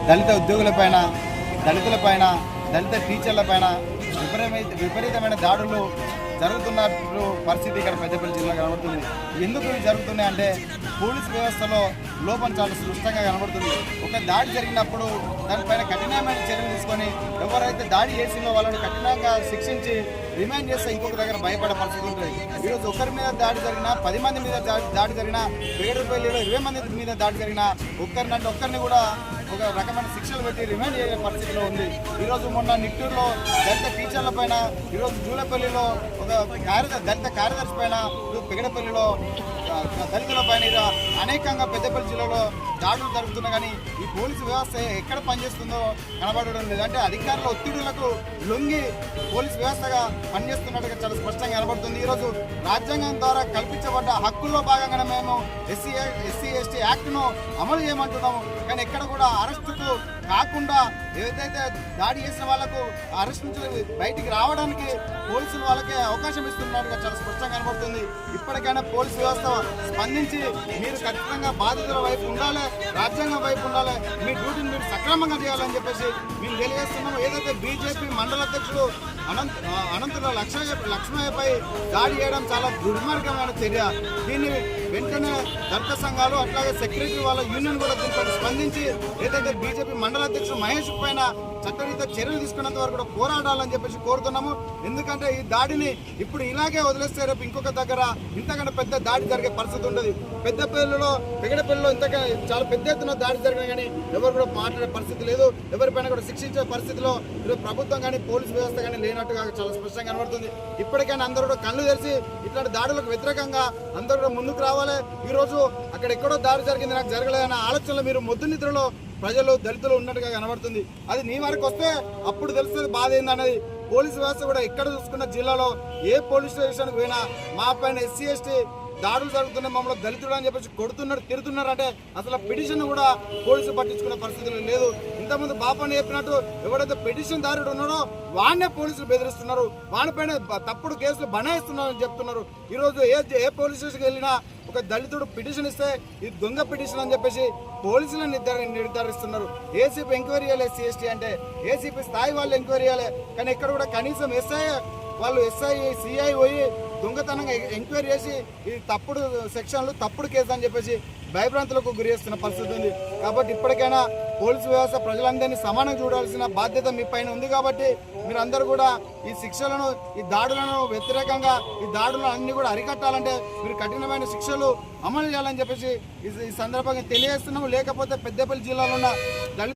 దళిత ఉద్యోగులపైన, దళితులపైన, దళిత టీచర్లపైన విపరీతమైన దాడులు జరుగుతున్నట్లు పరిస్థితి ఇక్కడ పెద్దపల్లి జిల్లా కనబడుతుంది. ఎందుకు ఇవి జరుగుతున్నాయి అంటే పోలీస్ వ్యవస్థలో లోపం చాలా స్పష్టంగా కనబడుతుంది. ఒక దాడి జరిగినప్పుడు దానిపైన కఠినమైన చర్యలు తీసుకొని ఎవరైతే దాడి చేసిందో వాళ్ళని కఠినంగా శిక్షించి రిమైండ్ చేస్తే ఇంకొక దగ్గర భయపడే పరిస్థితి ఉంటుంది. ఈరోజు ఒకరి మీద దాడి జరిగినా, 10 మంది మీద దాడి జరిగినా, వేడుపల్లిలో 20 మంది మీద దాడి జరిగినా ఒక్కరిని కూడా ఒక రకమైన శిక్షలు పెట్టి రిమైండ్ చేసే పరిస్థితిలో ఉంది. ఈరోజు మొన్న నిట్టూరులో దళిత టీచర్ల పైన, ఈరోజు జూలపల్లిలో ఒక దళిత కార్యదర్శి పైన, పెగడపల్లిలో దళితుల పైన అనేకంగా పెద్దపల్లి జిల్లాలో దాడులు జరుగుతున్నా కానీ ఈ పోలీసు వ్యవస్థ ఎక్కడ పనిచేస్తుందో కనబడడం లేదు. అంటే అధికారుల ఒత్తిడులకు లొంగి పోలీసు వ్యవస్థగా పనిచేస్తున్నట్టుగా చాలా స్పష్టంగా కనబడుతుంది. ఈరోజు రాజ్యాంగం ద్వారా కల్పించబడ్డ హక్కుల్లో భాగంగానే మేము ఎస్సీ ఎస్టీ యాక్ట్ను అమలు చేయమంటున్నాము. కానీ ఎక్కడ కూడా అరెస్టుకు కాకుండా ఏదైతే దాడి చేసిన వాళ్ళకు అరెస్ట్ నుంచి బయటికి రావడానికి పోలీసులు వాళ్ళకే అవకాశం ఇస్తున్నట్టుగా చాలా స్పష్టంగా కనబడుతుంది. ఇప్పటికైనా పోలీసు వ్యవస్థ స్పందించి మీరు ఖచ్చితంగా బాధితుల వైపు ఉండాలి, రాజ్యాంగం వైపు ఉండాలి, మీ డ్యూటీని మీరు సక్రమంగా చేయాలని చెప్పేసి మేము తెలియజేస్తున్నాము. ఏదైతే బీజేపీ మండల అధ్యక్షుడు అనంతుల లక్ష్మయ్యపై దాడి చేయడం చాలా దుర్మార్గమైన చర్య. దీన్ని వెంటనే దళిత సంఘాలు అట్లాగే సెక్రటరీ వాళ్ళ యూనియన్ కూడా దీనిపై స్పందించి ఏదైతే బీజేపీ మండల అధ్యక్షుడు మహేష్ పైన చట్టరీత్యా చర్యలు తీసుకున్నంత వరకు కూడా పోరాడాలని చెప్పేసి కోరుతున్నాము. ఎందుకంటే ఈ దాడిని ఇప్పుడు ఇలాగే వదిలేస్తే రేపు ఇంకొక దగ్గర ఇంతకన్నా పెద్ద దాడి జరిగే పరిస్థితి ఉండదు. పెద్దపల్లిలో, పెగడపల్లిలో చాలా పెద్ద ఎత్తున దాడి జరిగినా కానీ ఎవరు కూడా మాట్లాడే పరిస్థితి లేదు. ఎవరిపైన కూడా శిక్షించే పరిస్థితిలో ఈరోజు ప్రభుత్వం కానీ పోలీసు వ్యవస్థ కానీ లేనట్టుగా చాలా స్పష్టంగా కనబడుతుంది. ఇప్పటికైనా అందరూ కూడా కళ్ళు తెరిచి ఇట్లాంటి దాడులకు వ్యతిరేకంగా అందరూ కూడా ముందుకు రావాలి. ఈరోజు అక్కడ ఎక్కడో దాడి జరిగింది, నాకు జరగలేదన్న ఆలోచనలో మీరు మొద్దు నిద్రలో ప్రజలు, దళితులు ఉన్నట్టుగా కనబడుతుంది. అది నీ వరకు వస్తే అప్పుడు తెలుస్తుంది బాధ ఏందన్నది. పోలీసు వ్యవస్థ కూడా ఎక్కడ చూసుకున్న జిల్లాలో ఏ పోలీస్ స్టేషన్కి పోయినా మా పైన ఎస్సీ ఎస్టీ దాడులు జరుగుతున్నాయి, మమ్మల్ని దళితుడు అని చెప్పేసి కొడుతున్నారు, తిరుగుతున్నారు అంటే అసలు పిటిషన్ కూడా పోలీసులు పట్టించుకునే పరిస్థితులు లేదు. ఇంతకుముందు బాపని చెప్పినట్టు ఎవరైతే పిటిషన్ దారుడు ఉన్నాడో వాడినే పోలీసులు బెదిరిస్తున్నారు, వాడిపైన తప్పుడు కేసులు బనాయిస్తున్నారని చెప్తున్నారు. ఈరోజు ఏ పోలీస్ స్టేషన్కి వెళ్ళినా ఒక దళితుడు పిటిషన్ ఇస్తే ఇది దొంగ పిటిషన్ అని చెప్పేసి పోలీసులను నిర్ధారిస్తున్నారు. ఏసీపీ ఎంక్వైరీ చేయాలి, ఎస్సీ ఎస్టీ అంటే ఏసీపీ స్థాయి వాళ్ళు ఎంక్వైరీ చేయాలి. కానీ ఎక్కడ కూడా కనీసం ఎస్ఐ సిఐ పోయి దొంగతనంగా ఎంక్వైరీ చేసి ఇది తప్పుడు సెక్షన్లు, తప్పుడు కేసు అని చెప్పేసి భయభ్రాంతులకు గురి చేస్తున్న పరిస్థితి ఉంది. కాబట్టి ఇప్పటికైనా పోలీసు వ్యవస్థ ప్రజలందరినీ సమానంగా చూడాల్సిన బాధ్యత మీ పైన ఉంది. కాబట్టి మీరందరూ కూడా ఈ శిక్షలను, ఈ దాడులను వ్యతిరేకంగా ఈ దాడులను అన్ని కూడా అరికట్టాలంటే మీరు కఠినమైన శిక్షలు అమలు చేయాలని చెప్పేసి ఈ సందర్భంగా తెలియజేస్తున్నాము. లేకపోతే పెద్దపల్లి జిల్లాలో ఉన్న దళిత